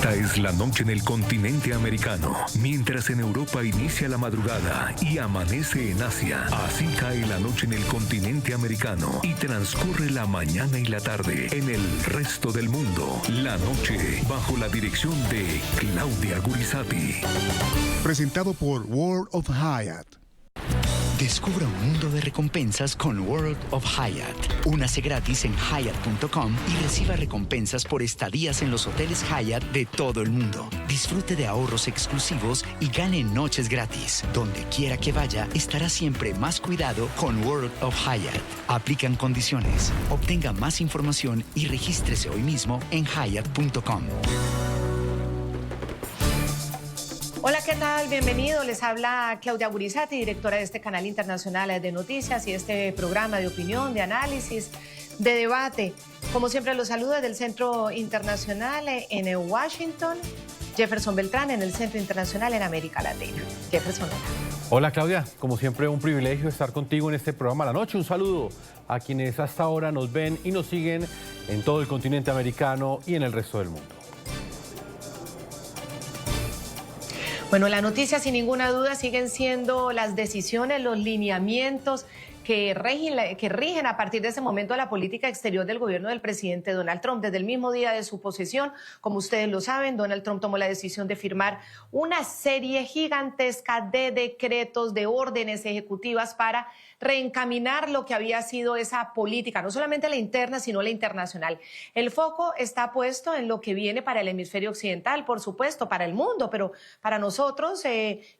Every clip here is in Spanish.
Esta es la noche en el continente americano, mientras en Europa inicia la madrugada y amanece en Asia. Así cae la noche en el continente americano y transcurre la mañana y la tarde en el resto del mundo. La noche bajo la dirección de Claudia Gurizati. Presentado por World of Hyatt. Descubra un mundo de recompensas con World of Hyatt. Únase gratis en Hyatt.com y reciba recompensas por estadías en los hoteles Hyatt de todo el mundo. Disfrute de ahorros exclusivos y gane noches gratis. Donde quiera que vaya, estará siempre más cuidado con World of Hyatt. Aplican condiciones. Obtenga más información y regístrese hoy mismo en Hyatt.com. Hola, ¿qué tal? Bienvenido. Les habla Claudia Gurizati, directora de este canal internacional de noticias y este programa de opinión, de análisis, de debate. Como siempre, los saludo desde el Centro Internacional en Washington. Jefferson Beltrán en el Centro Internacional en América Latina. Jefferson. Hola Claudia, como siempre un privilegio estar contigo en este programa La Noche. Un saludo a quienes hasta ahora nos ven y nos siguen en todo el continente americano y en el resto del mundo. Bueno, la noticia sin ninguna duda siguen siendo las decisiones, los lineamientos que rigen a partir de ese momento la política exterior del gobierno del presidente Donald Trump. Desde el mismo día de su posesión, como ustedes lo saben, Donald Trump tomó la decisión de firmar una serie gigantesca de decretos, de órdenes ejecutivas para reencaminar lo que había sido esa política, no solamente la interna, sino la internacional. El foco está puesto en lo que viene para el hemisferio occidental, por supuesto, para el mundo, pero para nosotros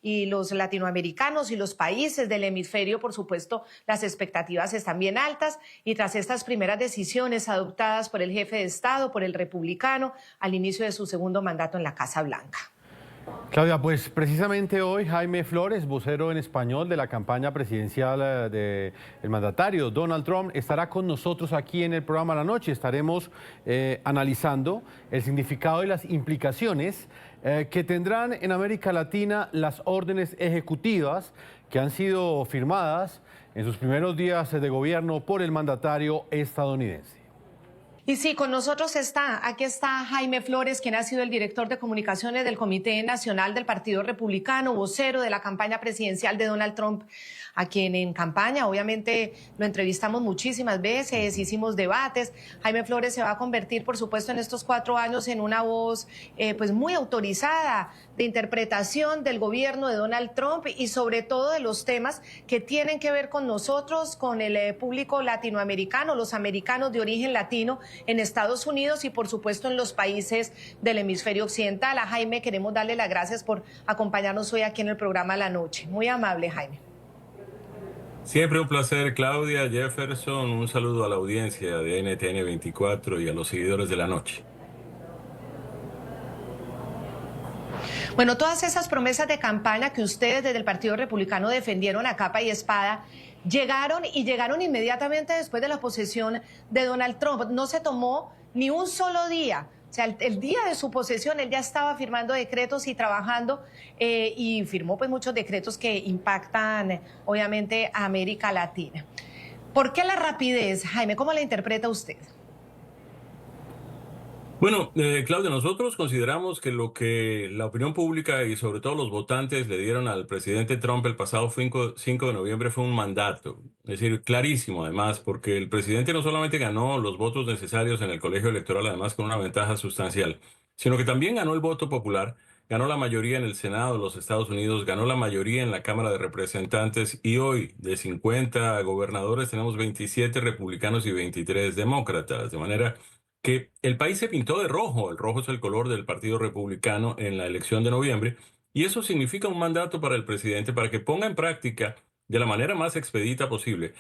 y los latinoamericanos y los países del hemisferio, por supuesto, las expectativas están bien altas y tras estas primeras decisiones adoptadas por el jefe de Estado, por el republicano, al inicio de su segundo mandato en la Casa Blanca. Claudia, pues precisamente hoy Jaime Flores, vocero en español de la campaña presidencial del mandatario Donald Trump, estará con nosotros aquí en el programa La Noche. Estaremos analizando el significado y las implicaciones que tendrán en América Latina las órdenes ejecutivas que han sido firmadas en sus primeros días de gobierno por el mandatario estadounidense. Y sí, con nosotros aquí está Jaime Flores, quien ha sido el director de comunicaciones del Comité Nacional del Partido Republicano, vocero de la campaña presidencial de Donald Trump, a quien en campaña obviamente lo entrevistamos muchísimas veces, hicimos debates. Jaime Flores se va a convertir, por supuesto, en estos 4 años en una voz pues muy autorizada de interpretación del gobierno de Donald Trump y sobre todo de los temas que tienen que ver con nosotros, con el público latinoamericano, los americanos de origen latino en Estados Unidos y por supuesto en los países del hemisferio occidental. A Jaime queremos darle las gracias por acompañarnos hoy aquí en el programa La Noche. Muy amable, Jaime. Siempre un placer, Claudia, Jefferson. Un saludo a la audiencia de NTN 24 y a los seguidores de La Noche. Bueno, todas esas promesas de campaña que ustedes desde el Partido Republicano defendieron a capa y espada llegaron inmediatamente después de la posesión de Donald Trump. No se tomó ni un solo día. O sea, el día de su posesión él ya estaba firmando decretos y trabajando y firmó pues muchos decretos que impactan obviamente a América Latina. ¿Por qué la rapidez, Jaime? ¿Cómo la interpreta usted? Bueno, Claudia, nosotros consideramos que lo que la opinión pública y sobre todo los votantes le dieron al presidente Trump el pasado 5 de noviembre fue un mandato. Es decir, clarísimo además, porque el presidente no solamente ganó los votos necesarios en el colegio electoral, además con una ventaja sustancial, sino que también ganó el voto popular, ganó la mayoría en el Senado de los Estados Unidos, ganó la mayoría en la Cámara de Representantes y hoy de 50 gobernadores tenemos 27 republicanos y 23 demócratas, de manera que el país se pintó de rojo. El rojo es el color del Partido Republicano en la elección de noviembre, y eso significa un mandato para el presidente para que ponga en práctica de la manera más expedita posible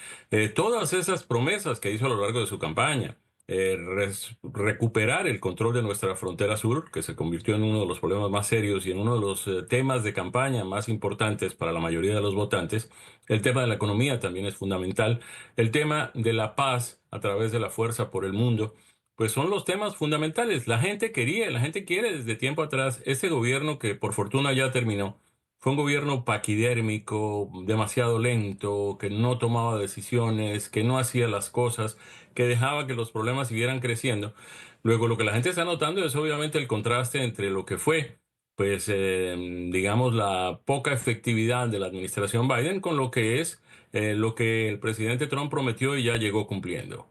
todas esas promesas que hizo a lo largo de su campaña. Recuperar el control de nuestra frontera sur, que se convirtió en uno de los problemas más serios y en uno de los temas de campaña más importantes para la mayoría de los votantes. El tema de la economía también es fundamental. El tema de la paz a través de la fuerza por el mundo, pues son los temas fundamentales. La gente quiere desde tiempo atrás este gobierno que por fortuna ya terminó. Fue un gobierno paquidérmico, demasiado lento, que no tomaba decisiones, que no hacía las cosas, que dejaba que los problemas siguieran creciendo. Luego, lo que la gente está notando es obviamente el contraste entre lo que fue, pues, digamos, la poca efectividad de la administración Biden con lo que es lo que el presidente Trump prometió y ya llegó cumpliendo.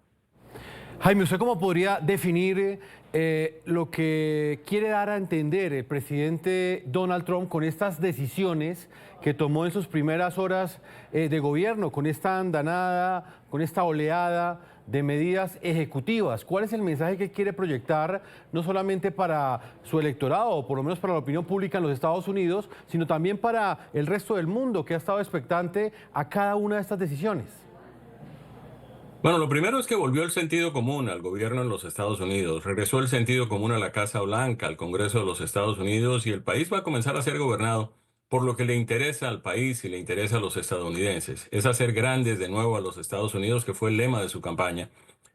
Jaime, ¿usted cómo podría definir lo que quiere dar a entender el presidente Donald Trump con estas decisiones que tomó en sus primeras horas de gobierno, con esta andanada, con esta oleada de medidas ejecutivas? ¿Cuál es el mensaje que quiere proyectar no solamente para su electorado, o por lo menos para la opinión pública en los Estados Unidos, sino también para el resto del mundo que ha estado expectante a cada una de estas decisiones? Bueno, lo primero es que volvió el sentido común al gobierno en los Estados Unidos, regresó el sentido común a la Casa Blanca, al Congreso de los Estados Unidos, y el país va a comenzar a ser gobernado por lo que le interesa al país y le interesa a los estadounidenses. Es hacer grandes de nuevo a los Estados Unidos, que fue el lema de su campaña.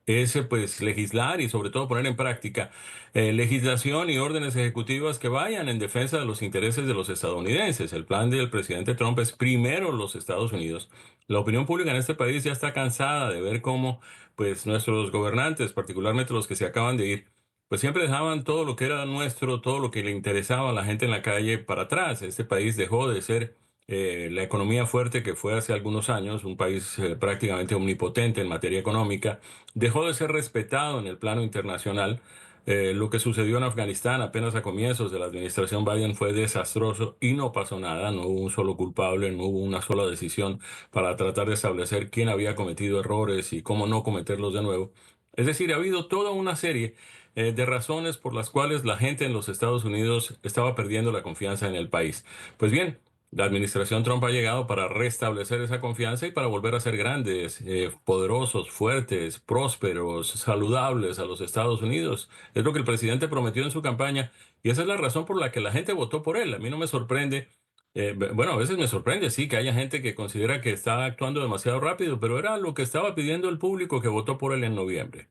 Es pues legislar y sobre todo poner en práctica legislación y órdenes ejecutivas que vayan en defensa de los intereses de los estadounidenses. El plan del presidente Trump es primero los Estados Unidos. La opinión pública en este país ya está cansada de ver cómo pues nuestros gobernantes, particularmente los que se acaban de ir, pues siempre dejaban todo lo que era nuestro, todo lo que le interesaba a la gente en la calle para atrás. Este país dejó de ser la economía fuerte que fue hace algunos años, un país prácticamente omnipotente en materia económica, dejó de ser respetado en el plano internacional. Lo que sucedió en Afganistán apenas a comienzos de la administración Biden fue desastroso y no pasó nada, no hubo un solo culpable, no hubo una sola decisión para tratar de establecer quién había cometido errores y cómo no cometerlos de nuevo. Es decir, ha habido toda una serie de razones por las cuales la gente en los Estados Unidos estaba perdiendo la confianza en el país. Pues bien, la administración Trump ha llegado para restablecer esa confianza y para volver a ser grandes, poderosos, fuertes, prósperos, saludables a los Estados Unidos. Es lo que el presidente prometió en su campaña y esa es la razón por la que la gente votó por él. A mí no me sorprende, bueno, a veces me sorprende, sí, que haya gente que considera que está actuando demasiado rápido, pero era lo que estaba pidiendo el público que votó por él en noviembre.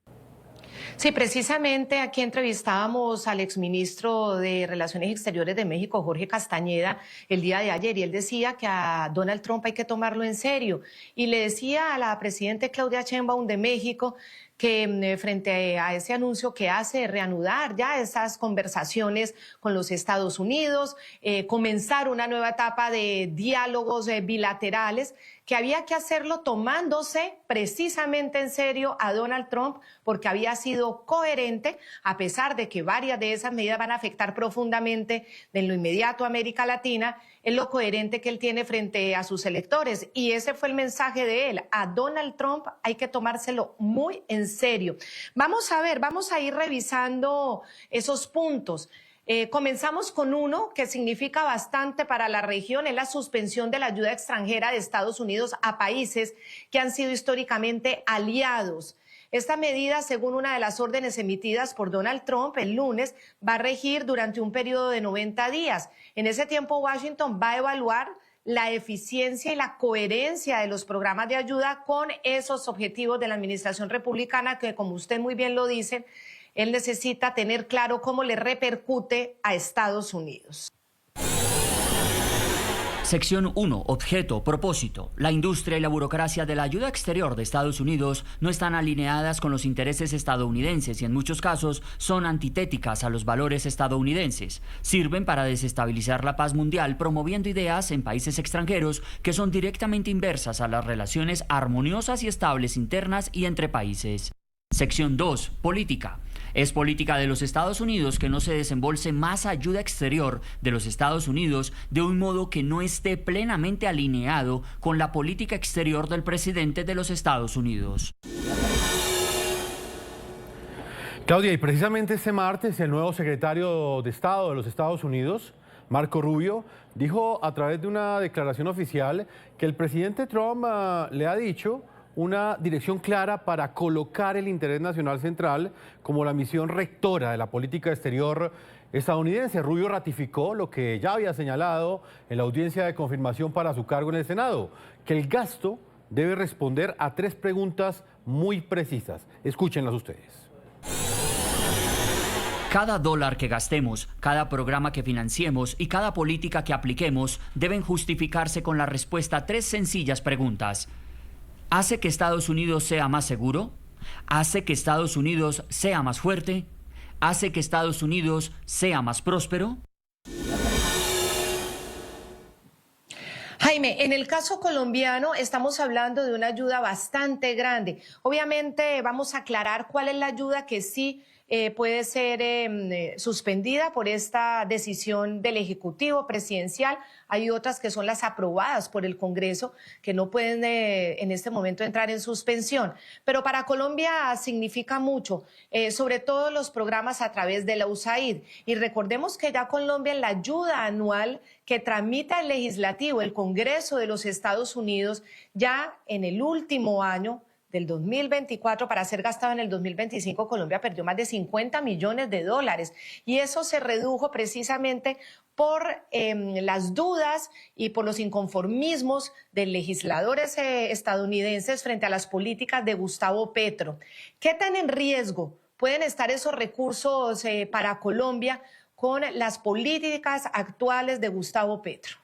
Sí, precisamente aquí entrevistábamos al exministro de Relaciones Exteriores de México, Jorge Castañeda, el día de ayer, y él decía que a Donald Trump hay que tomarlo en serio. Y le decía a la presidenta Claudia Sheinbaum de México que frente a ese anuncio que hace de reanudar ya esas conversaciones con los Estados Unidos, comenzar una nueva etapa de diálogos bilaterales, que había que hacerlo tomándose precisamente en serio a Donald Trump, porque había sido coherente, a pesar de que varias de esas medidas van a afectar profundamente en lo inmediato a América Latina, es lo coherente que él tiene frente a sus electores. Y ese fue el mensaje de él. A Donald Trump hay que tomárselo muy en serio. Vamos a ir revisando esos puntos. Comenzamos con uno que significa bastante para la región, es la suspensión de la ayuda extranjera de Estados Unidos a países que han sido históricamente aliados. Esta medida, según una de las órdenes emitidas por Donald Trump el lunes, va a regir durante un periodo de 90 días. En ese tiempo, Washington va a evaluar la eficiencia y la coherencia de los programas de ayuda con esos objetivos de la administración republicana que, como usted muy bien lo dice, él necesita tener claro cómo le repercute a Estados Unidos. Sección 1. Objeto, propósito. La industria y la burocracia de la ayuda exterior de Estados Unidos no están alineadas con los intereses estadounidenses y en muchos casos son antitéticas a los valores estadounidenses. Sirven para desestabilizar la paz mundial promoviendo ideas en países extranjeros que son directamente inversas a las relaciones armoniosas y estables internas y entre países. Sección 2. Política. Es política de los Estados Unidos que no se desembolse más ayuda exterior de los Estados Unidos de un modo que no esté plenamente alineado con la política exterior del presidente de los Estados Unidos. Claudia, y precisamente este martes el nuevo secretario de Estado de los Estados Unidos, Marco Rubio, dijo a través de una declaración oficial que el presidente Trump le ha dicho una dirección clara para colocar el interés nacional central como la misión rectora de la política exterior estadounidense. Rubio ratificó lo que ya había señalado en la audiencia de confirmación para su cargo en el Senado, que el gasto debe responder a 3 preguntas muy precisas. Escúchenlas ustedes. Cada dólar que gastemos, cada programa que financiemos y cada política que apliquemos deben justificarse con la respuesta a 3 sencillas preguntas. ¿Hace que Estados Unidos sea más seguro? ¿Hace que Estados Unidos sea más fuerte? hace que Estados Unidos sea más próspero? Jaime, en el caso colombiano estamos hablando de una ayuda bastante grande. Obviamente vamos a aclarar cuál es la ayuda que sí puede ser suspendida por esta decisión del Ejecutivo presidencial. Hay otras que son las aprobadas por el Congreso que no pueden en este momento entrar en suspensión. Pero para Colombia significa mucho, sobre todo los programas a través de la USAID. Y recordemos que ya Colombia en la ayuda anual que tramita el legislativo, el Congreso de los Estados Unidos, ya en el último año del 2024 para ser gastado en el 2025, Colombia perdió más de 50 millones de dólares y eso se redujo precisamente por las dudas y por los inconformismos de legisladores estadounidenses frente a las políticas de Gustavo Petro. ¿Qué tan en riesgo pueden estar esos recursos para Colombia con las políticas actuales de Gustavo Petro?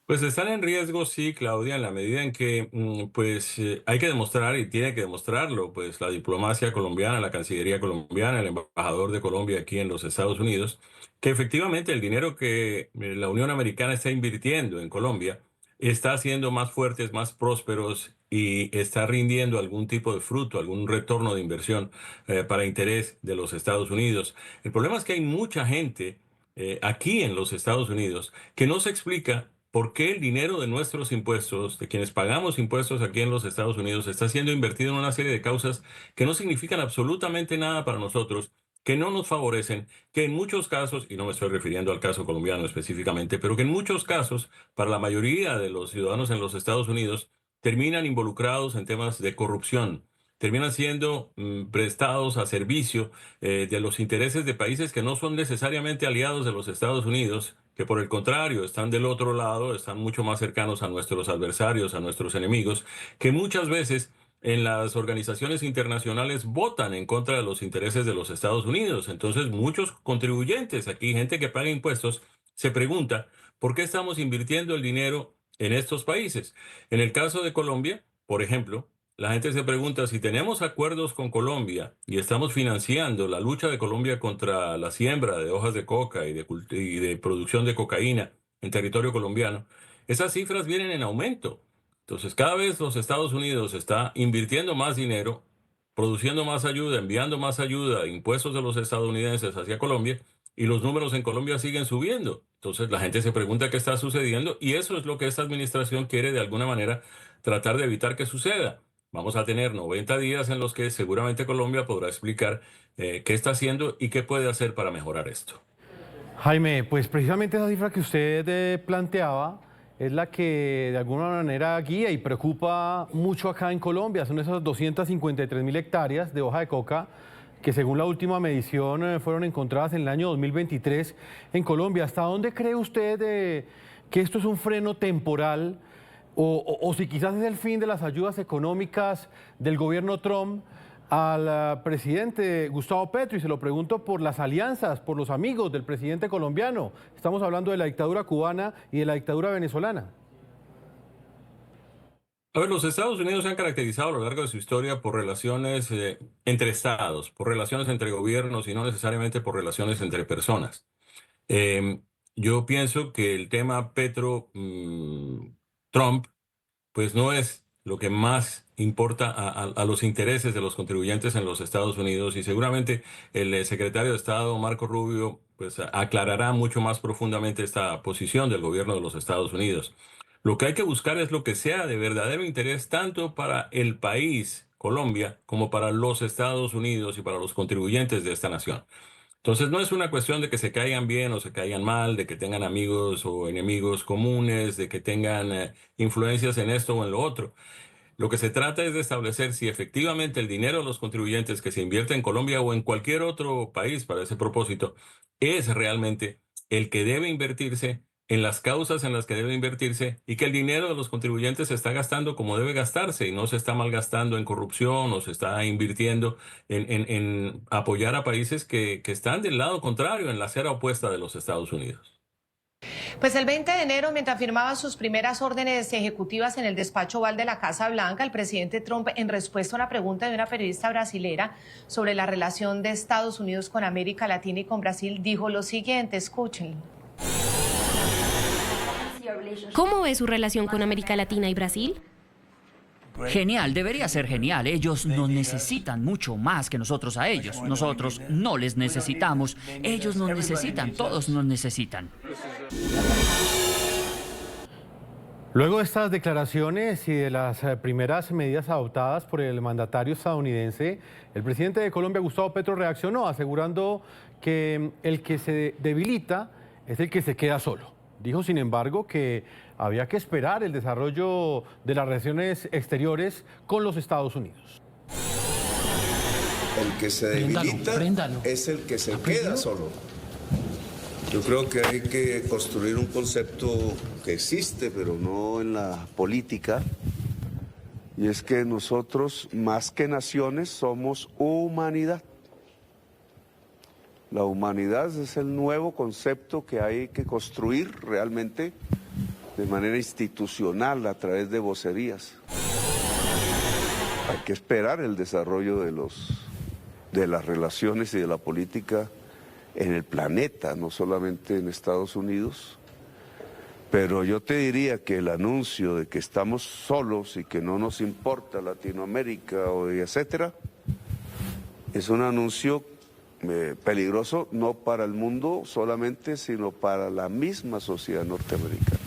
Pues están en riesgo, sí, Claudia, en la medida en que hay que demostrar y tiene que demostrarlo, pues la diplomacia colombiana, la Cancillería colombiana, el embajador de Colombia aquí en los Estados Unidos, que efectivamente el dinero que la Unión Americana está invirtiendo en Colombia está haciendo más fuertes, más prósperos y está rindiendo algún tipo de fruto, algún retorno de inversión para interés de los Estados Unidos. El problema es que hay mucha gente aquí en los Estados Unidos que no se explica por qué el dinero de nuestros impuestos, de quienes pagamos impuestos aquí en los Estados Unidos, está siendo invertido en una serie de causas que no significan absolutamente nada para nosotros, que no nos favorecen, que en muchos casos, y no me estoy refiriendo al caso colombiano específicamente, pero que en muchos casos, para la mayoría de los ciudadanos en los Estados Unidos, terminan involucrados en temas de corrupción, terminan siendo prestados a servicio de los intereses de países que no son necesariamente aliados de los Estados Unidos, que por el contrario están del otro lado, están mucho más cercanos a nuestros adversarios, a nuestros enemigos, que muchas veces en las organizaciones internacionales votan en contra de los intereses de los Estados Unidos. Entonces muchos contribuyentes aquí, gente que paga impuestos, se pregunta por qué estamos invirtiendo el dinero en estos países. En el caso de Colombia, por ejemplo, la gente se pregunta si tenemos acuerdos con Colombia y estamos financiando la lucha de Colombia contra la siembra de hojas de coca y de producción de cocaína en territorio colombiano. Esas cifras vienen en aumento. Entonces, cada vez los Estados Unidos está invirtiendo más dinero, produciendo más ayuda, enviando más ayuda, impuestos de los estadounidenses hacia Colombia, y los números en Colombia siguen subiendo. Entonces, la gente se pregunta qué está sucediendo y eso es lo que esta administración quiere de alguna manera tratar de evitar que suceda. Vamos a tener 90 días en los que seguramente Colombia podrá explicar qué está haciendo y qué puede hacer para mejorar esto. Jaime, pues precisamente esa cifra que usted planteaba es la que de alguna manera guía y preocupa mucho acá en Colombia. Son esas 253.000 hectáreas de hoja de coca que según la última medición fueron encontradas en el año 2023 en Colombia. ¿Hasta dónde cree usted que esto es un freno temporal o si quizás es el fin de las ayudas económicas del gobierno Trump al presidente Gustavo Petro? Y se lo pregunto por las alianzas, por los amigos del presidente colombiano. Estamos hablando de la dictadura cubana y de la dictadura venezolana. A ver, los Estados Unidos se han caracterizado a lo largo de su historia por relaciones entre estados, por relaciones entre gobiernos y no necesariamente por relaciones entre personas. Yo pienso que el tema Petro-Trump pues no es lo que más importa a los intereses de los contribuyentes en los Estados Unidos y seguramente el secretario de Estado, Marco Rubio, pues aclarará mucho más profundamente esta posición del gobierno de los Estados Unidos. Lo que hay que buscar es lo que sea de verdadero interés tanto para el país, Colombia, como para los Estados Unidos y para los contribuyentes de esta nación. Entonces no es una cuestión de que se caigan bien o se caigan mal, de que tengan amigos o enemigos comunes, de que tengan influencias en esto o en lo otro. Lo que se trata es de establecer si efectivamente el dinero de los contribuyentes que se invierte en Colombia o en cualquier otro país para ese propósito es realmente el que debe invertirse en las causas en las que debe invertirse y que el dinero de los contribuyentes se está gastando como debe gastarse y no se está malgastando en corrupción o se está invirtiendo en apoyar a países que están del lado contrario, en la acera opuesta de los Estados Unidos. Pues el 20 de enero, mientras firmaba sus primeras órdenes ejecutivas en el despacho oval de la Casa Blanca, el presidente Trump, en respuesta a una pregunta de una periodista brasilera sobre la relación de Estados Unidos con América Latina y con Brasil, dijo lo siguiente, escuchen. ¿Cómo es su relación con América Latina y Brasil? Genial, debería ser genial. Ellos nos necesitan mucho más que nosotros a ellos. Nosotros no les necesitamos. Ellos nos necesitan, todos nos necesitan. Luego de estas declaraciones y de las primeras medidas adoptadas por el mandatario estadounidense, el presidente de Colombia, Gustavo Petro, reaccionó asegurando que el que se debilita es el que se queda solo. Dijo, sin embargo, que había que esperar el desarrollo de las relaciones exteriores con los Estados Unidos. El que se debilita es el que se queda solo. Yo creo que hay que construir un concepto que existe, pero no en la política, y es que nosotros, más que naciones, somos humanidad. La humanidad es el nuevo concepto que hay que construir realmente de manera institucional a través de vocerías. Hay que esperar el desarrollo de las relaciones y de la política en el planeta, no solamente en Estados Unidos. Pero yo te diría que el anuncio de que estamos solos y que no nos importa Latinoamérica o etcétera, es un anuncio peligroso no para el mundo solamente, sino para la misma sociedad norteamericana.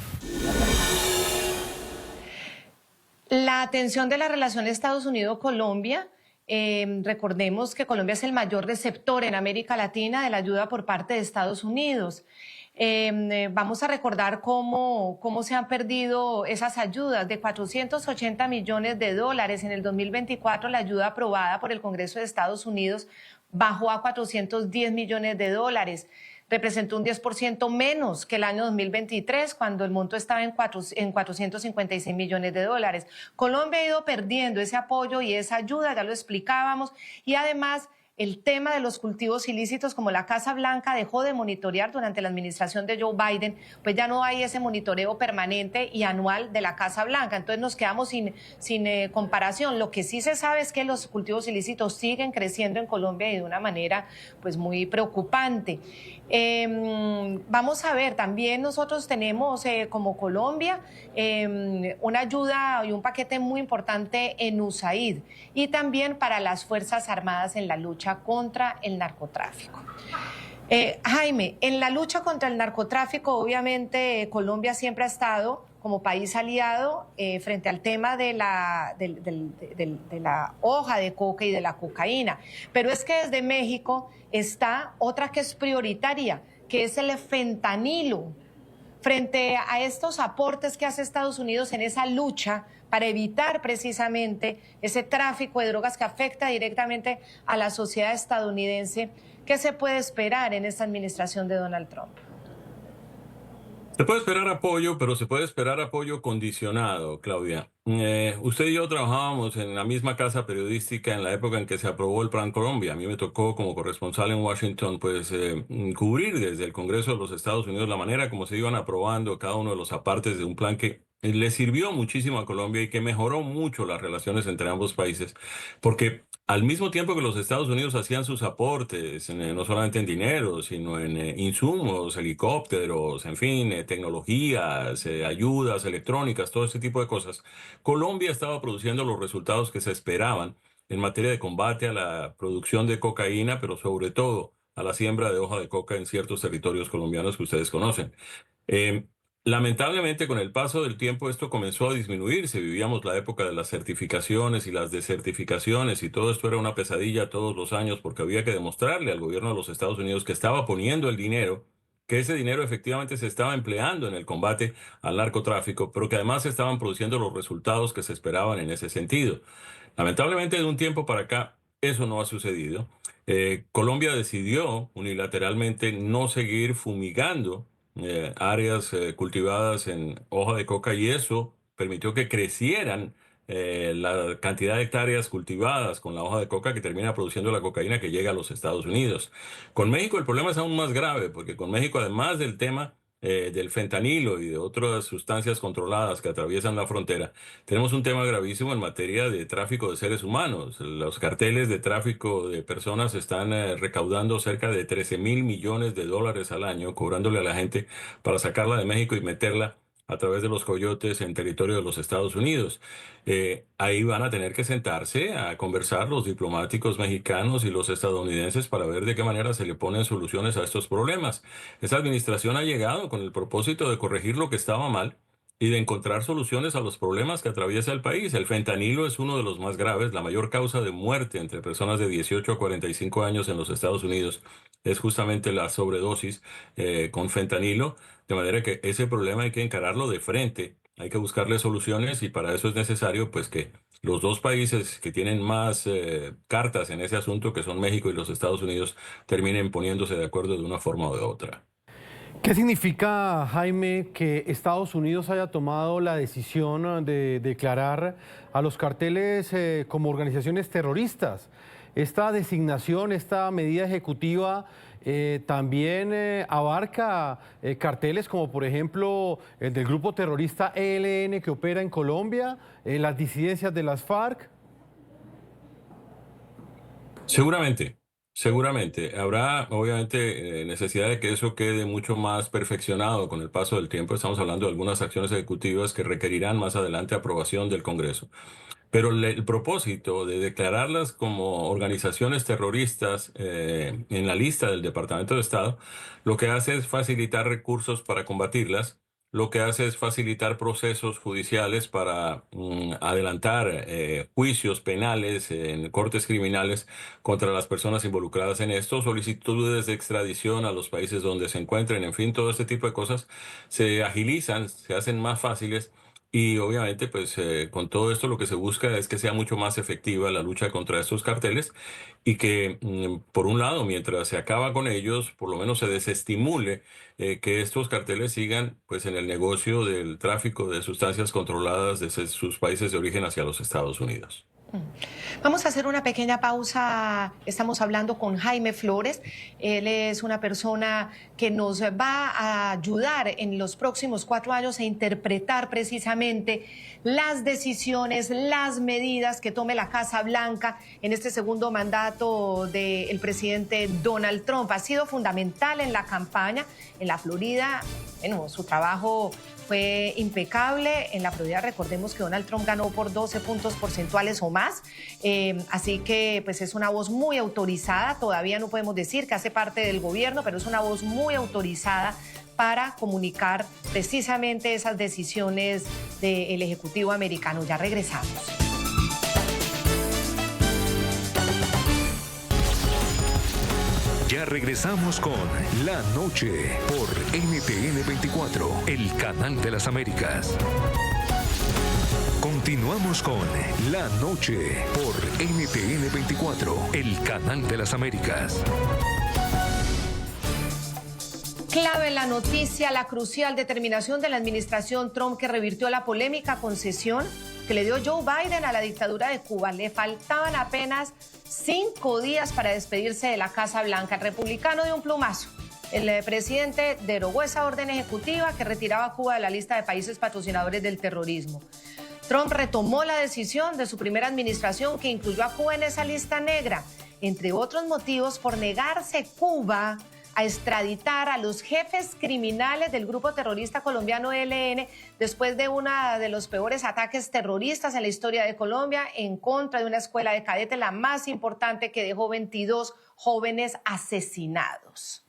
La tensión de la relación Estados Unidos-Colombia, recordemos que Colombia es el mayor receptor en América Latina de la ayuda por parte de Estados Unidos. Vamos a recordar cómo se han perdido esas ayudas de 480 millones de dólares. En el 2024 la ayuda aprobada por el Congreso de Estados Unidos bajó a 410 millones de dólares. Representó un 10% menos que el año 2023, cuando el monto estaba en 456 millones de dólares. Colombia ha ido perdiendo ese apoyo y esa ayuda, ya lo explicábamos, y además el tema de los cultivos ilícitos, como la Casa Blanca dejó de monitorear durante la administración de Joe Biden, pues ya no hay ese monitoreo permanente y anual de la Casa Blanca. Entonces nos quedamos sin comparación. Lo que sí se sabe es que los cultivos ilícitos siguen creciendo en Colombia y de una manera pues muy preocupante. Vamos a ver, también nosotros tenemos como Colombia una ayuda y un paquete muy importante en USAID y también para las Fuerzas Armadas en la lucha contra el narcotráfico. Jaime, en la lucha contra el narcotráfico, obviamente Colombia siempre ha estado como país aliado frente al tema de la hoja de coca y de la cocaína. Pero es que desde México está otra que es prioritaria, que es el fentanilo. Frente a estos aportes que hace Estados Unidos en esa lucha para evitar precisamente ese tráfico de drogas que afecta directamente a la sociedad estadounidense, ¿qué se puede esperar en esta administración de Donald Trump? Se puede esperar apoyo, pero se puede esperar apoyo condicionado, Claudia. Usted y yo trabajábamos en la misma casa periodística en la época en que se aprobó el Plan Colombia. A mí me tocó como corresponsal en Washington, pues cubrir desde el Congreso de los Estados Unidos la manera como se iban aprobando cada uno de los apartes de un plan que le sirvió muchísimo a Colombia y que mejoró mucho las relaciones entre ambos países, porque al mismo tiempo que los Estados Unidos hacían sus aportes, no solamente en dinero, sino en insumos, helicópteros, en fin, tecnologías, ayudas electrónicas, todo ese tipo de cosas, Colombia estaba produciendo los resultados que se esperaban en materia de combate a la producción de cocaína, pero sobre todo a la siembra de hoja de coca en ciertos territorios colombianos que ustedes conocen. Lamentablemente, con el paso del tiempo esto comenzó a disminuirse. Vivíamos la época de las certificaciones y las desertificaciones y todo esto era una pesadilla todos los años porque había que demostrarle al gobierno de los Estados Unidos que estaba poniendo el dinero, que ese dinero efectivamente se estaba empleando en el combate al narcotráfico, pero que además se estaban produciendo los resultados que se esperaban en ese sentido. Lamentablemente, de un tiempo para acá, eso no ha sucedido. Colombia decidió unilateralmente no seguir fumigando áreas cultivadas en hoja de coca y eso permitió que crecieran la cantidad de hectáreas cultivadas con la hoja de coca que termina produciendo la cocaína que llega a los Estados Unidos. Con México el problema es aún más grave porque con México, además del tema del fentanilo y de otras sustancias controladas que atraviesan la frontera, tenemos un tema gravísimo en materia de tráfico de seres humanos. Los carteles de tráfico de personas están recaudando cerca de 13.000 millones de dólares al año, cobrándole a la gente para sacarla de México y meterla a través de los coyotes en territorio de los Estados Unidos. Ahí van a tener que sentarse a conversar los diplomáticos mexicanos y los estadounidenses para ver de qué manera se le ponen soluciones a estos problemas. Esta administración ha llegado con el propósito de corregir lo que estaba mal y de encontrar soluciones a los problemas que atraviesa el país. El fentanilo es uno de los más graves. La mayor causa de muerte entre personas de 18 a 45 años en los Estados Unidos es justamente la sobredosis con fentanilo. De manera que ese problema hay que encararlo de frente, hay que buscarle soluciones y para eso es necesario pues que los dos países que tienen más cartas en ese asunto, que son México y los Estados Unidos, terminen poniéndose de acuerdo de una forma o de otra. ¿Qué significa, Jaime, que Estados Unidos haya tomado la decisión de declarar a los carteles como organizaciones terroristas? Esta designación, esta medida ejecutiva también abarca carteles como por ejemplo el del grupo terrorista ELN que opera en Colombia, las disidencias de las FARC. Seguramente. Habrá obviamente necesidad de que eso quede mucho más perfeccionado con el paso del tiempo. Estamos hablando de algunas acciones ejecutivas que requerirán más adelante aprobación del Congreso. Pero el propósito de declararlas como organizaciones terroristas en la lista del Departamento de Estado, lo que hace es facilitar recursos para combatirlas, lo que hace es facilitar procesos judiciales para adelantar juicios penales en cortes criminales contra las personas involucradas en esto, solicitudes de extradición a los países donde se encuentren, en fin, todo este tipo de cosas se agilizan, se hacen más fáciles. Y obviamente, pues con todo esto lo que se busca es que sea mucho más efectiva la lucha contra estos carteles y que, por un lado, mientras se acaba con ellos, por lo menos se desestimule que estos carteles sigan pues en el negocio del tráfico de sustancias controladas desde sus países de origen hacia los Estados Unidos. Vamos a hacer una pequeña pausa. Estamos hablando con Jaime Flores. Él es una persona que nos va a ayudar en los próximos 4 años a interpretar precisamente las decisiones, las medidas que tome la Casa Blanca en este segundo mandato del presidente Donald Trump. Ha sido fundamental en la campaña en la Florida. Bueno, su trabajo fue impecable. En la Florida recordemos que Donald Trump ganó por 12 puntos porcentuales o más, así que pues es una voz muy autorizada. Todavía no podemos decir que hace parte del gobierno, pero es una voz muy autorizada para comunicar precisamente esas decisiones del Ejecutivo americano. Ya regresamos. Ya regresamos con La Noche por NTN 24, el canal de las Américas. Continuamos con La Noche por NTN 24, el canal de las Américas. Clave en la noticia, la crucial determinación de la administración Trump que revirtió la polémica concesión que le dio Joe Biden a la dictadura de Cuba. Le faltaban apenas 5 días para despedirse de la Casa Blanca. El republicano de un plumazo. El presidente derogó esa orden ejecutiva que retiraba a Cuba de la lista de países patrocinadores del terrorismo. Trump retomó la decisión de su primera administración que incluyó a Cuba en esa lista negra, entre otros motivos por negarse Cuba a extraditar a los jefes criminales del grupo terrorista colombiano ELN después de uno de los peores ataques terroristas en la historia de Colombia en contra de una escuela de cadetes, la más importante, que dejó 22 jóvenes asesinados.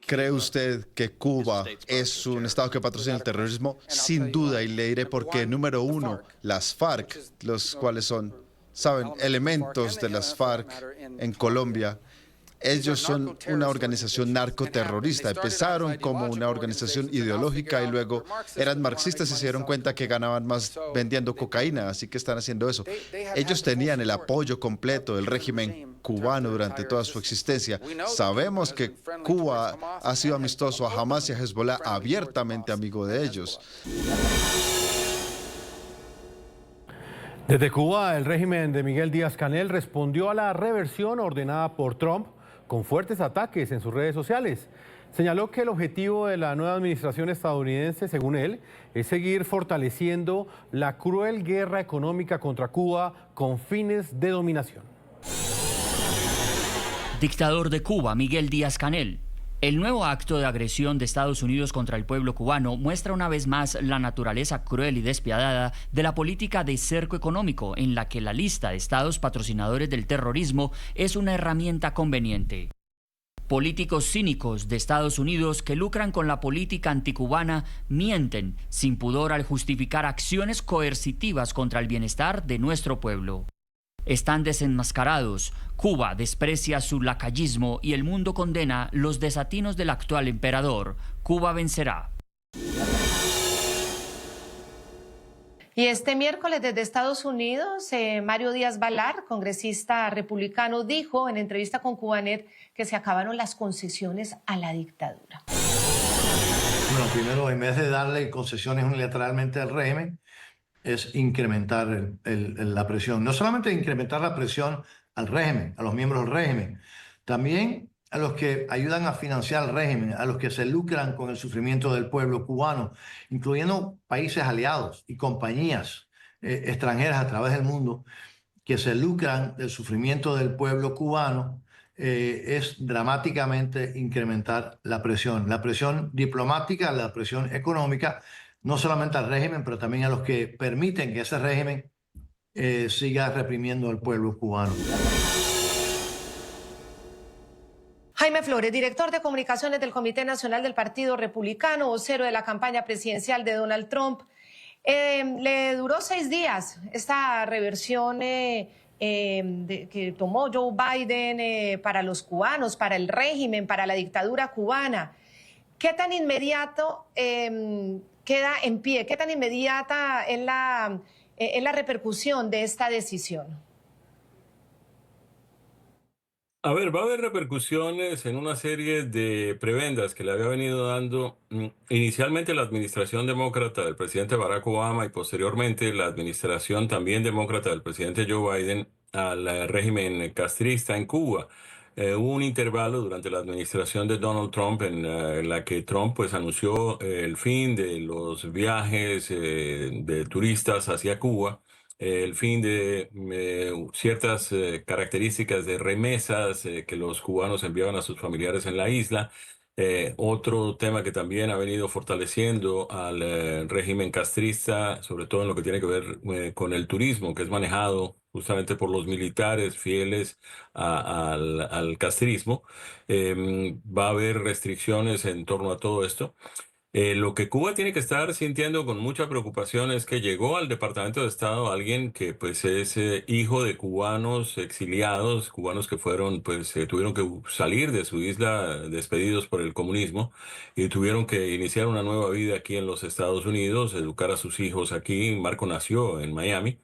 ¿Cree usted que Cuba es un estado que patrocina el terrorismo? Sin duda, y le diré por qué. Número uno, las FARC, los cuales son, saben, elementos de las FARC en Colombia. Ellos son una organización narcoterrorista. Empezaron como una organización ideológica y luego eran marxistas y se dieron cuenta que ganaban más vendiendo cocaína, así que están haciendo eso. Ellos tenían el apoyo completo del régimen cubano durante toda su existencia. Sabemos que Cuba ha sido amistoso a Hamas y a Hezbollah, abiertamente amigo de ellos. Desde Cuba, el régimen de Miguel Díaz-Canel respondió a la reversión ordenada por Trump con fuertes ataques en sus redes sociales. Señaló que el objetivo de la nueva administración estadounidense, según él, es seguir fortaleciendo la cruel guerra económica contra Cuba con fines de dominación. Dictador de Cuba, Miguel Díaz-Canel. El nuevo acto de agresión de Estados Unidos contra el pueblo cubano muestra una vez más la naturaleza cruel y despiadada de la política de cerco económico, en la que la lista de estados patrocinadores del terrorismo es una herramienta conveniente. Políticos cínicos de Estados Unidos que lucran con la política anticubana mienten sin pudor al justificar acciones coercitivas contra el bienestar de nuestro pueblo. Están desenmascarados. Cuba desprecia su lacayismo y el mundo condena los desatinos del actual emperador. Cuba vencerá. Y este miércoles desde Estados Unidos, Mario Díaz-Balart, congresista republicano, dijo en entrevista con Cubanet que se acabaron las concesiones a la dictadura. Bueno, primero, en vez de darle concesiones unilateralmente al régimen, es incrementar la presión. No solamente incrementar la presión al régimen, a los miembros del régimen, también a los que ayudan a financiar el régimen, a los que se lucran con el sufrimiento del pueblo cubano, incluyendo países aliados y compañías extranjeras a través del mundo que se lucran del sufrimiento del pueblo cubano. Es dramáticamente incrementar la presión diplomática, la presión económica, no solamente al régimen, pero también a los que permiten que ese régimen siga reprimiendo al pueblo cubano. Jaime Flores, director de comunicaciones del Comité Nacional del Partido Republicano, vocero de la campaña presidencial de Donald Trump. Le duró 6 días esta reversión que tomó Joe Biden para los cubanos, para el régimen, para la dictadura cubana. ¿Qué tan inmediato queda en pie? ¿Qué tan inmediata es la repercusión de esta decisión? A ver, va a haber repercusiones en una serie de prebendas que le había venido dando inicialmente la administración demócrata del presidente Barack Obama y posteriormente la administración también demócrata del presidente Joe Biden al régimen castrista en Cuba. Hubo un intervalo durante la administración de Donald Trump en la que Trump pues anunció el fin de los viajes de turistas hacia Cuba, el fin de ciertas características de remesas que los cubanos enviaban a sus familiares en la isla. Otro tema que también ha venido fortaleciendo al régimen castrista, sobre todo en lo que tiene que ver con el turismo, que es manejado justamente por los militares fieles al castrismo. Va a haber restricciones en torno a todo esto. Lo que Cuba tiene que estar sintiendo con mucha preocupación es que llegó al Departamento de Estado alguien que pues es hijo de cubanos exiliados, cubanos que fueron pues tuvieron que salir de su isla despedidos por el comunismo y tuvieron que iniciar una nueva vida aquí en los Estados Unidos, educar a sus hijos aquí. Marco nació en Miami.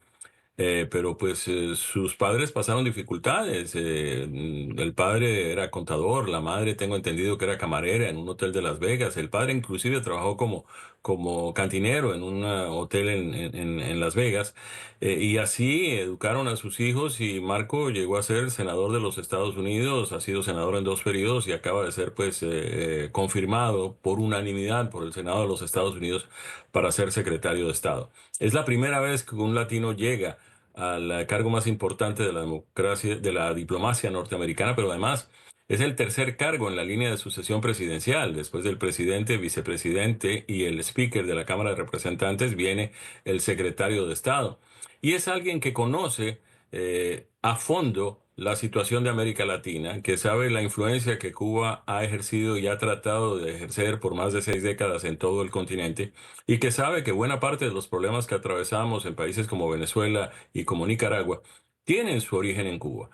Pero pues sus padres pasaron dificultades. El padre era contador, la madre tengo entendido que era camarera en un hotel de Las Vegas. El padre inclusive trabajó como cantinero en un hotel en Las Vegas. Y así educaron a sus hijos y Marco llegó a ser senador de los Estados Unidos, ha sido senador en 2 periodos y acaba de ser pues confirmado por unanimidad por el Senado de los Estados Unidos para ser secretario de Estado. Es la primera vez que un latino llega al cargo más importante de la democracia, de la diplomacia norteamericana, pero además es el tercer cargo en la línea de sucesión presidencial. Después del presidente, vicepresidente y el speaker de la Cámara de Representantes viene el secretario de Estado. Y es alguien que conoce a fondo la situación de América Latina, que sabe la influencia que Cuba ha ejercido y ha tratado de ejercer por más de 6 décadas en todo el continente, y que sabe que buena parte de los problemas que atravesamos en países como Venezuela y como Nicaragua tienen su origen en Cuba.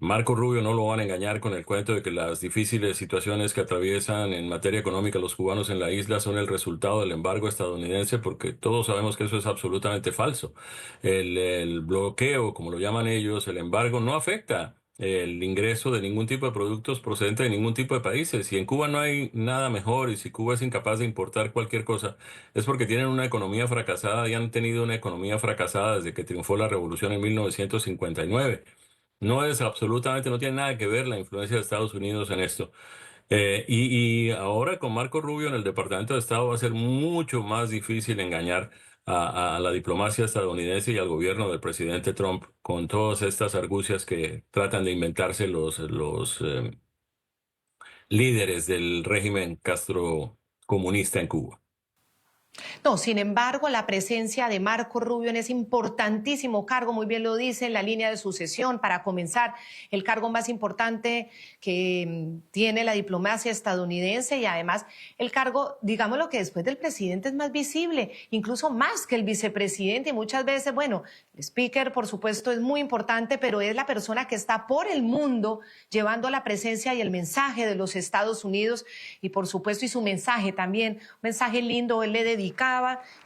Marco Rubio no lo van a engañar con el cuento de que las difíciles situaciones que atraviesan en materia económica los cubanos en la isla son el resultado del embargo estadounidense, porque todos sabemos que eso es absolutamente falso. El bloqueo, como lo llaman ellos, el embargo, no afecta el ingreso de ningún tipo de productos procedentes de ningún tipo de países. Si en Cuba no hay nada mejor y si Cuba es incapaz de importar cualquier cosa, es porque tienen una economía fracasada y han tenido una economía fracasada desde que triunfó la revolución en 1959. No tiene nada que ver la influencia de Estados Unidos en esto. Y ahora con Marco Rubio en el Departamento de Estado va a ser mucho más difícil engañar a la diplomacia estadounidense y al gobierno del presidente Trump con todas estas argucias que tratan de inventarse los líderes del régimen castrocomunista en Cuba. No, sin embargo, la presencia de Marco Rubio en ese importantísimo cargo, muy bien lo dice, en la línea de sucesión, para comenzar, el cargo más importante que tiene la diplomacia estadounidense y además el cargo, digámoslo que después del presidente es más visible, incluso más que el vicepresidente y muchas veces, bueno, el speaker por supuesto es muy importante, pero es la persona que está por el mundo llevando la presencia y el mensaje de los Estados Unidos y por supuesto y su mensaje también, un mensaje lindo, él le dedicaba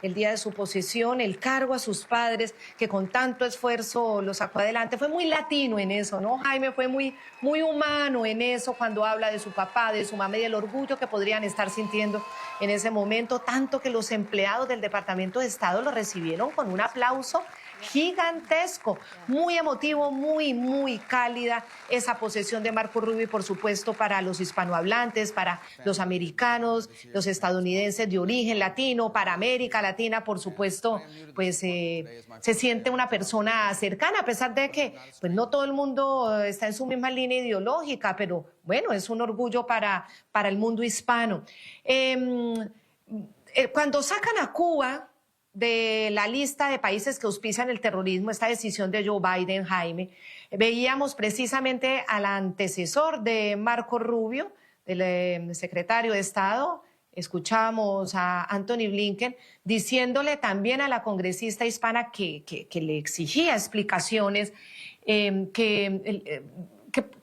el día de su posesión el cargo a sus padres que con tanto esfuerzo lo sacó adelante. Fue muy latino en eso, ¿no? Jaime fue muy humano en eso cuando habla de su papá, de su mamá y el orgullo que podrían estar sintiendo en ese momento, tanto que los empleados del Departamento de Estado lo recibieron con un aplauso gigantesco, muy emotivo, muy cálida esa posesión de Marco Rubio y por supuesto para los hispanohablantes, para los americanos, los estadounidenses de origen latino, para América Latina, por supuesto, pues se siente una persona cercana, a pesar de que pues no todo el mundo está en su misma línea ideológica, pero bueno, es un orgullo para el mundo hispano. Cuando sacan a Cuba de la lista de países que auspician el terrorismo, esta decisión de Joe Biden, Jaime, veíamos precisamente al antecesor de Marco Rubio, el secretario de Estado, escuchamos a Anthony Blinken diciéndole también a la congresista hispana que le exigía explicaciones, que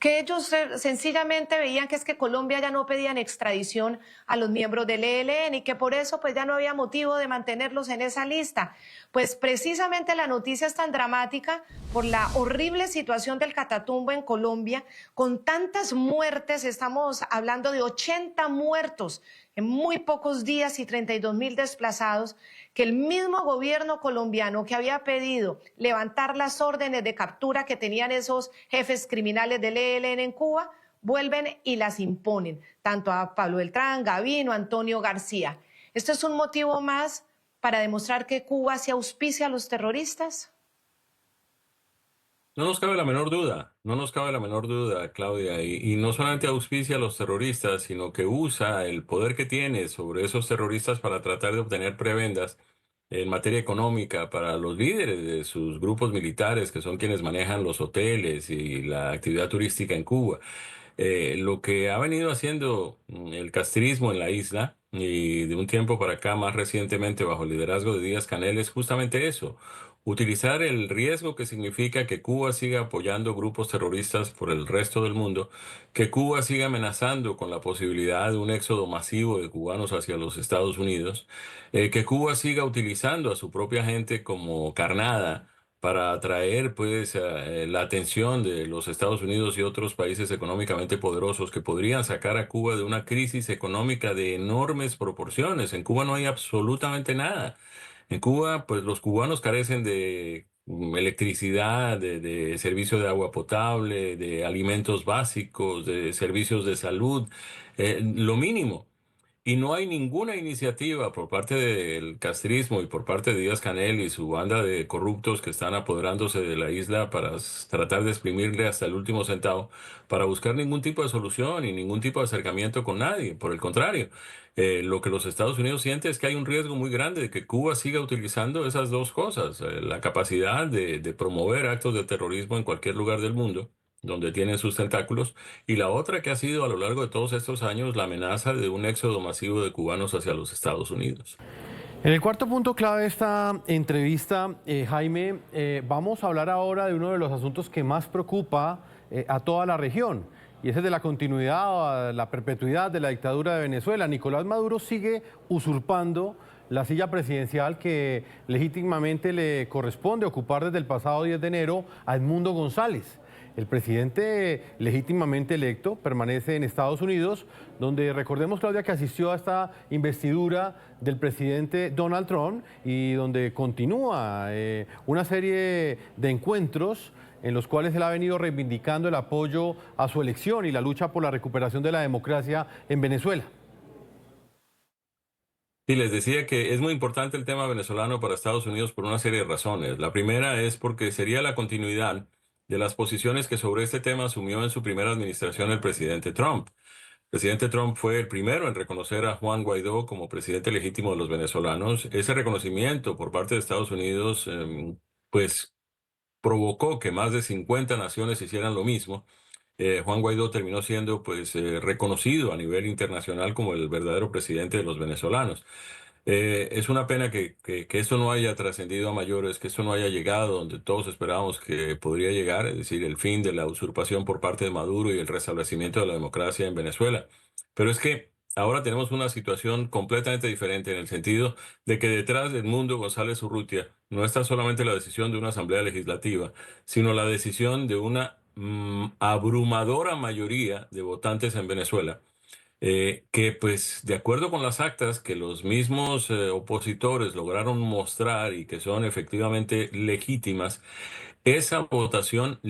ellos sencillamente veían que es que Colombia ya no pedían extradición a los miembros del ELN y que por eso pues ya no había motivo de mantenerlos en esa lista. Pues precisamente la noticia es tan dramática por la horrible situación del Catatumbo en Colombia, con tantas muertes, estamos hablando de 80 muertos en muy pocos días y 32.000 desplazados, que el mismo gobierno colombiano que había pedido levantar las órdenes de captura que tenían esos jefes criminales del ELN en Cuba, vuelven y las imponen, tanto a Pablo Beltrán, Gavino, Antonio García. ¿Esto es un motivo más para demostrar que Cuba se auspicia a los terroristas? No nos cabe la menor duda, Claudia, y no solamente auspicia a los terroristas, sino que usa el poder que tiene sobre esos terroristas para tratar de obtener prebendas en materia económica para los líderes de sus grupos militares, que son quienes manejan los hoteles y la actividad turística en Cuba. Lo que ha venido haciendo el castrismo en la isla, y de un tiempo para acá, más recientemente bajo el liderazgo de Díaz-Canel, es justamente eso: utilizar el riesgo que significa que Cuba siga apoyando grupos terroristas por el resto del mundo, que Cuba siga amenazando con la posibilidad de un éxodo masivo de cubanos hacia los Estados Unidos, que Cuba siga utilizando a su propia gente como carnada para atraer pues la atención de los Estados Unidos y otros países económicamente poderosos que podrían sacar a Cuba de una crisis económica de enormes proporciones. En Cuba no hay absolutamente nada. En Cuba, pues los cubanos carecen de electricidad, de servicio de agua potable, de alimentos básicos, de servicios de salud, lo mínimo. Y no hay ninguna iniciativa por parte del castrismo y por parte de Díaz-Canel y su banda de corruptos que están apoderándose de la isla para tratar de exprimirle hasta el último centavo, para buscar ningún tipo de solución y ningún tipo de acercamiento con nadie. Por el contrario, lo que los Estados Unidos siente es que hay un riesgo muy grande de que Cuba siga utilizando esas dos cosas: la capacidad de promover actos de terrorismo en cualquier lugar del mundo donde tienen sus tentáculos, y la otra que ha sido a lo largo de todos estos años la amenaza de un éxodo masivo de cubanos hacia los Estados Unidos. En el cuarto punto clave de esta entrevista, Jaime, vamos a hablar ahora de uno de los asuntos que más preocupa a toda la región, y ese es de la continuidad, la perpetuidad de la dictadura de Venezuela. Nicolás Maduro sigue usurpando la silla presidencial que legítimamente le corresponde ocupar desde el pasado 10 de enero a Edmundo González. El presidente legítimamente electo permanece en Estados Unidos, donde recordemos, Claudia, que asistió a esta investidura del presidente Donald Trump y donde continúa una serie de encuentros en los cuales él ha venido reivindicando el apoyo a su elección y la lucha por la recuperación de la democracia en Venezuela. Y les decía que es muy importante el tema venezolano para Estados Unidos por una serie de razones. La primera es porque sería la continuidad de las posiciones que sobre este tema asumió en su primera administración el presidente Trump. El presidente Trump fue el primero en reconocer a Juan Guaidó como presidente legítimo de los venezolanos. Ese reconocimiento por parte de Estados Unidos, pues provocó que más de 50 naciones hicieran lo mismo. Juan Guaidó terminó siendo pues reconocido a nivel internacional como el verdadero presidente de los venezolanos. Es una pena que esto no haya trascendido a mayores, que esto no haya llegado donde todos esperábamos que podría llegar, es decir, el fin de la usurpación por parte de Maduro y el restablecimiento de la democracia en Venezuela. Pero es que ahora tenemos una situación completamente diferente en el sentido de que detrás de Edmundo González Urrutia no está solamente la decisión de una asamblea legislativa, sino la decisión de una abrumadora mayoría de votantes en Venezuela, que pues de acuerdo con las actas que los mismos opositores lograron mostrar y que son efectivamente legítimas, esa votación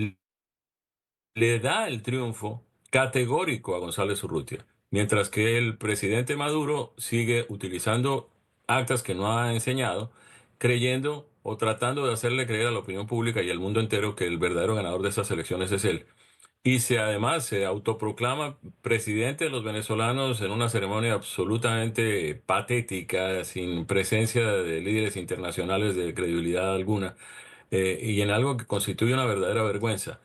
le da el triunfo categórico a González Urrutia, mientras que el presidente Maduro sigue utilizando actas que no ha enseñado, creyendo o tratando de hacerle creer a la opinión pública y al mundo entero que el verdadero ganador de esas elecciones es él. Y además se autoproclama presidente de los venezolanos en una ceremonia absolutamente patética, sin presencia de líderes internacionales de credibilidad alguna, y en algo que constituye una verdadera vergüenza.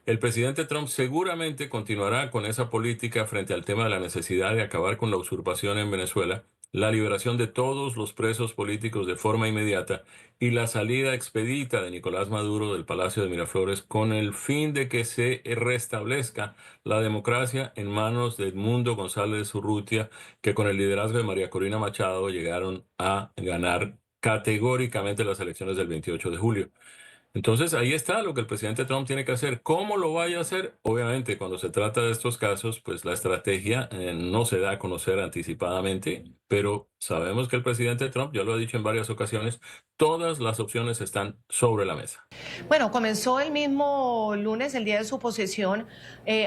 El presidente Trump seguramente continuará con esa política frente al tema de la necesidad de acabar con la usurpación en Venezuela, la liberación de todos los presos políticos de forma inmediata y la salida expedita de Nicolás Maduro del Palacio de Miraflores con el fin de que se restablezca la democracia en manos de Edmundo González Urrutia, que con el liderazgo de María Corina Machado llegaron a ganar categóricamente las elecciones del 28 de julio. Entonces, ahí está lo que el presidente Trump tiene que hacer. ¿Cómo lo vaya a hacer? Obviamente, cuando se trata de estos casos, pues la estrategia no se da a conocer anticipadamente, pero sabemos que el presidente Trump, ya lo ha dicho en varias ocasiones, todas las opciones están sobre la mesa. Bueno, comenzó el mismo lunes, el día de su posesión,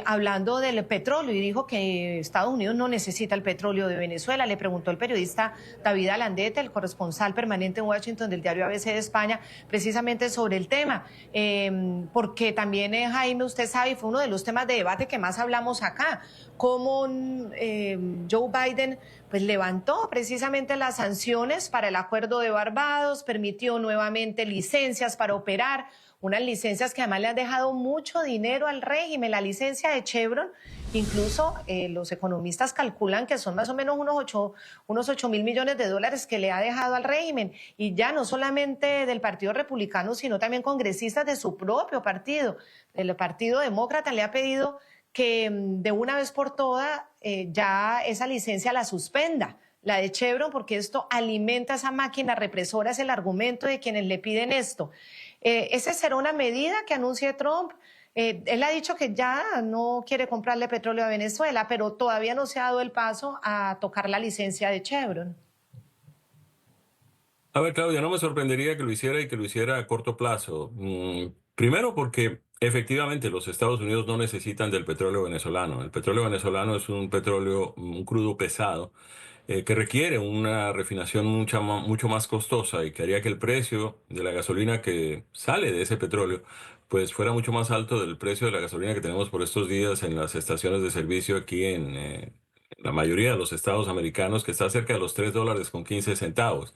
hablando del petróleo y dijo que Estados Unidos no necesita el petróleo de Venezuela. Le preguntó el periodista David Alandete, el corresponsal permanente en Washington del diario ABC de España, precisamente sobre el tema, porque también, Jaime, usted sabe, fue uno de los temas de debate que más hablamos acá, cómo Joe Biden pues levantó precisamente las sanciones para el acuerdo de Barbados, permitió nuevamente licencias para operar, unas licencias que además le han dejado mucho dinero al régimen. La licencia de Chevron, incluso los economistas calculan que son más o menos unos 8.000 millones de dólares que le ha dejado al régimen, y ya no solamente del Partido Republicano, sino también congresistas de su propio partido, del Partido Demócrata, le ha pedido que de una vez por todas ya esa licencia la suspenda, la de Chevron, porque esto alimenta esa máquina represora, es el argumento de quienes le piden esto. ¿Esa será una medida que anuncie Trump? Él ha dicho que ya no quiere comprarle petróleo a Venezuela, pero todavía no se ha dado el paso a tocar la licencia de Chevron. A ver, Claudia, no me sorprendería que lo hiciera y que lo hiciera a corto plazo. Primero porque efectivamente los Estados Unidos no necesitan del petróleo venezolano. El petróleo venezolano es un petróleo, un crudo pesado, que requiere una refinación mucho más costosa y que haría que el precio de la gasolina que sale de ese petróleo pues fuera mucho más alto del precio de la gasolina que tenemos por estos días en las estaciones de servicio aquí en la mayoría de los estados americanos, que está cerca de los $3.15.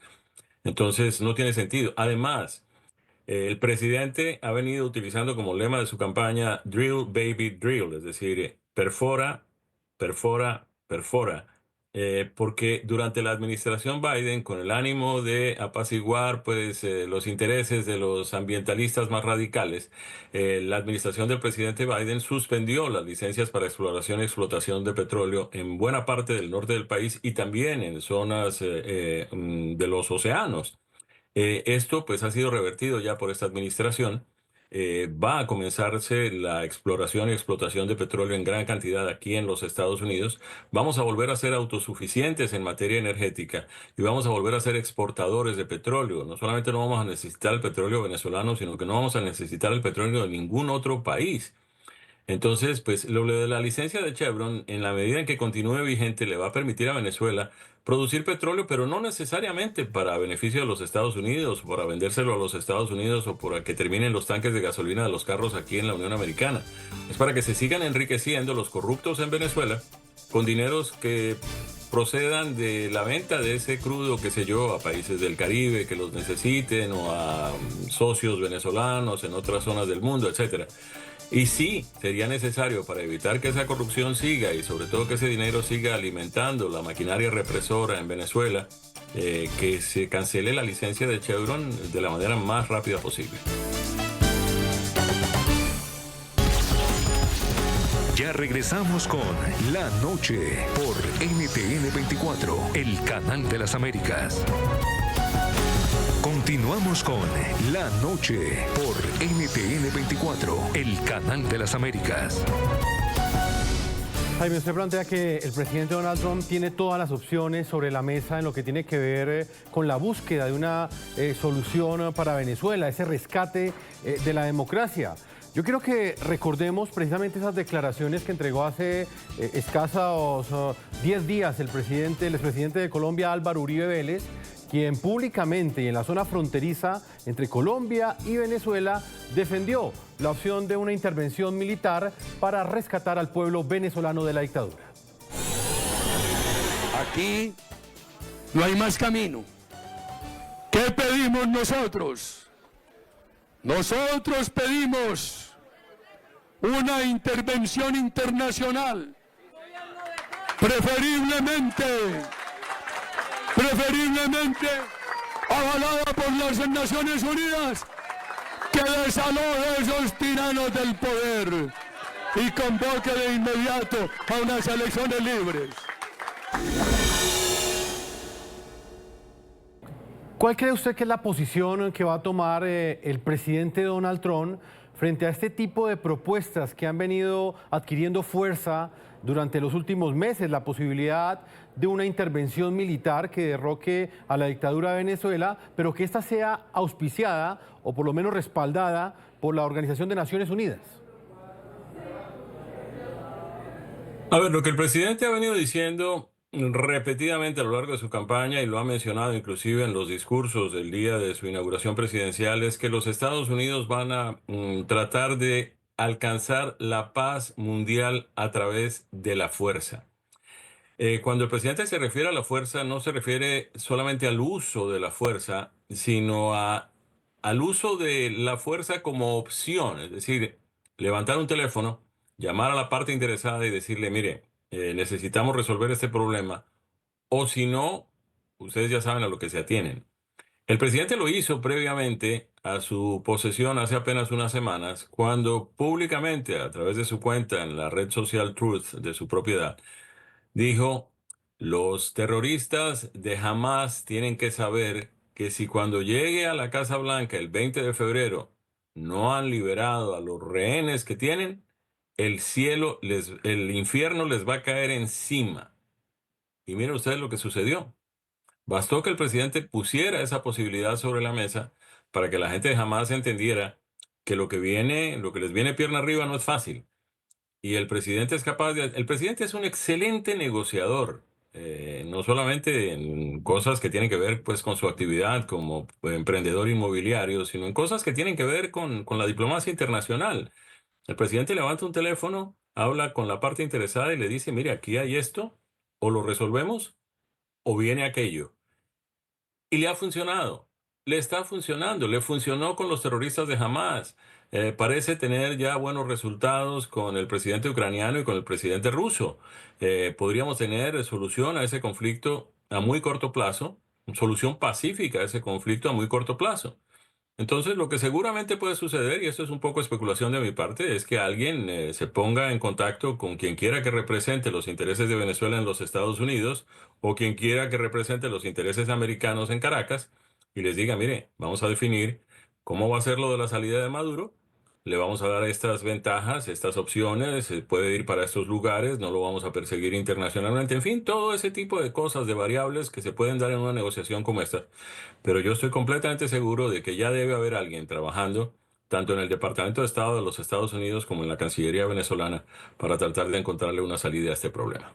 Entonces no tiene sentido. Además, el presidente ha venido utilizando como lema de su campaña Drill, Baby, Drill, es decir, perfora, perfora, perfora. Porque durante la administración Biden, con el ánimo de apaciguar pues, los intereses de los ambientalistas más radicales, la administración del presidente Biden suspendió las licencias para exploración y explotación de petróleo en buena parte del norte del país y también en zonas de los océanos. Esto pues ha sido revertido ya por esta administración. va a comenzarse la exploración y explotación de petróleo en gran cantidad aquí en los Estados Unidos. Vamos a volver a ser autosuficientes en materia energética y vamos a volver a ser exportadores de petróleo. No solamente no vamos a necesitar el petróleo venezolano, sino que no vamos a necesitar el petróleo de ningún otro país. Entonces, pues lo de la licencia de Chevron, en la medida en que continúe vigente, le va a permitir a Venezuela producir petróleo, pero no necesariamente para beneficio de los Estados Unidos, para vendérselo a los Estados Unidos o para que terminen los tanques de gasolina de los carros aquí en la Unión Americana. Es para que se sigan enriqueciendo los corruptos en Venezuela con dineros que procedan de la venta de ese crudo, qué sé yo, a países del Caribe que los necesiten o a socios venezolanos en otras zonas del mundo, etcétera. Y sí, sería necesario para evitar que esa corrupción siga y sobre todo que ese dinero siga alimentando la maquinaria represora en Venezuela, que se cancele la licencia de Chevron de la manera más rápida posible. Ya regresamos con La Noche por NTN 24, el canal de las Américas. Continuamos con La Noche por NTN 24, el canal de las Américas. Jaime, usted plantea que el presidente Donald Trump tiene todas las opciones sobre la mesa en lo que tiene que ver con la búsqueda de una solución para Venezuela, ese rescate de la democracia. Yo quiero que recordemos precisamente esas declaraciones que entregó hace escasos 10 días el expresidente de Colombia, Álvaro Uribe Vélez, quien públicamente y en la zona fronteriza entre Colombia y Venezuela defendió la opción de una intervención militar para rescatar al pueblo venezolano de la dictadura. Aquí no hay más camino. ¿Qué pedimos nosotros? Nosotros pedimos una intervención internacional, preferiblemente avalada por las Naciones Unidas, que desaloje a esos tiranos del poder y convoque de inmediato a unas elecciones libres. ¿Cuál cree usted que es la posición que va a tomar el presidente Donald Trump frente a este tipo de propuestas que han venido adquiriendo fuerza durante los últimos meses? La posibilidad de una intervención militar que derroque a la dictadura de Venezuela, pero que ésta sea auspiciada o por lo menos respaldada por la Organización de Naciones Unidas. A ver, lo que el presidente ha venido diciendo repetidamente a lo largo de su campaña, y lo ha mencionado inclusive en los discursos del día de su inauguración presidencial, es que los Estados Unidos van a tratar de alcanzar la paz mundial a través de la fuerza. Cuando el presidente se refiere a la fuerza, no se refiere solamente al uso de la fuerza, sino al uso de la fuerza como opción, es decir, levantar un teléfono, llamar a la parte interesada y decirle, mire, necesitamos resolver este problema, o si no, ustedes ya saben a lo que se atienen. El presidente lo hizo previamente a su posesión hace apenas unas semanas, cuando públicamente, a través de su cuenta en la red social Truth de su propiedad, dijo, los terroristas de Hamás tienen que saber que si cuando llegue a la Casa Blanca el 20 de febrero no han liberado a los rehenes que tienen, el infierno les va a caer encima. Y miren ustedes lo que sucedió. Bastó que el presidente pusiera esa posibilidad sobre la mesa para que la gente de Hamás entendiera que lo que les viene pierna arriba no es fácil. Y el presidente es capaz de... El presidente es un excelente negociador, no solamente en cosas que tienen que ver pues, con su actividad como emprendedor inmobiliario, sino en cosas que tienen que ver con la diplomacia internacional. El presidente levanta un teléfono, habla con la parte interesada y le dice, mire, aquí hay esto, o lo resolvemos, o viene aquello. Y le ha funcionado, le está funcionando, le funcionó con los terroristas de Hamás. Parece tener ya buenos resultados con el presidente ucraniano y con el presidente ruso. Podríamos tener solución a ese conflicto a muy corto plazo, solución pacífica a ese conflicto a muy corto plazo. Entonces, lo que seguramente puede suceder, y esto es un poco especulación de mi parte, es que alguien se ponga en contacto con quien quiera que represente los intereses de Venezuela en los Estados Unidos o quien quiera que represente los intereses americanos en Caracas y les diga, mire, vamos a definir cómo va a ser lo de la salida de Maduro, le vamos a dar estas ventajas, estas opciones, puede ir para estos lugares, no lo vamos a perseguir internacionalmente, en fin, todo ese tipo de cosas, de variables que se pueden dar en una negociación como esta. Pero yo estoy completamente seguro de que ya debe haber alguien trabajando, tanto en el Departamento de Estado de los Estados Unidos como en la Cancillería venezolana, para tratar de encontrarle una salida a este problema.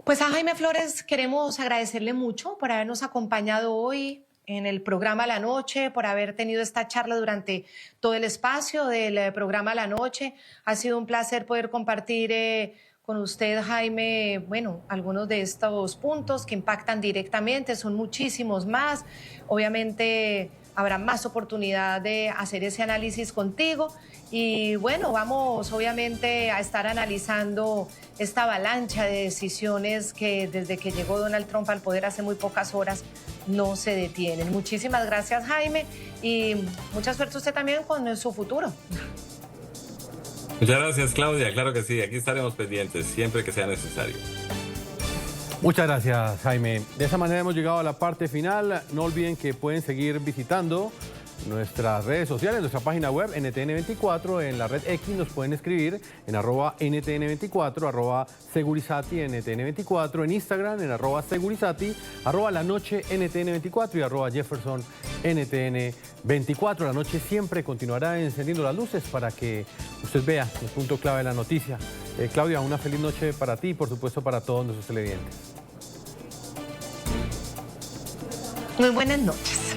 Pues a Jaime Flores queremos agradecerle mucho por habernos acompañado hoy en el programa La Noche, por haber tenido esta charla durante todo el espacio del programa La Noche. Ha sido un placer poder compartir con usted, Jaime, bueno, algunos de estos puntos que impactan directamente, son muchísimos más. Obviamente habrá más oportunidad de hacer ese análisis contigo y bueno, vamos obviamente a estar analizando esta avalancha de decisiones que desde que llegó Donald Trump al poder hace muy pocas horas no se detienen. Muchísimas gracias, Jaime, y mucha suerte usted también con su futuro. Muchas gracias, Claudia. Claro que sí, aquí estaremos pendientes siempre que sea necesario. Muchas gracias, Jaime. De esa manera hemos llegado a la parte final. No olviden que pueden seguir visitando nuestras redes sociales, nuestra página web NTN24, en la red X nos pueden escribir en @NTN24, @Segurizati NTN24, en Instagram en @Segurizati, @La Noche NTN24 y @Jefferson NTN24. La Noche siempre continuará encendiendo las luces para que usted vea el punto clave de la noticia. Claudia, una feliz noche para ti y por supuesto para todos nuestros televidentes. Muy buenas noches.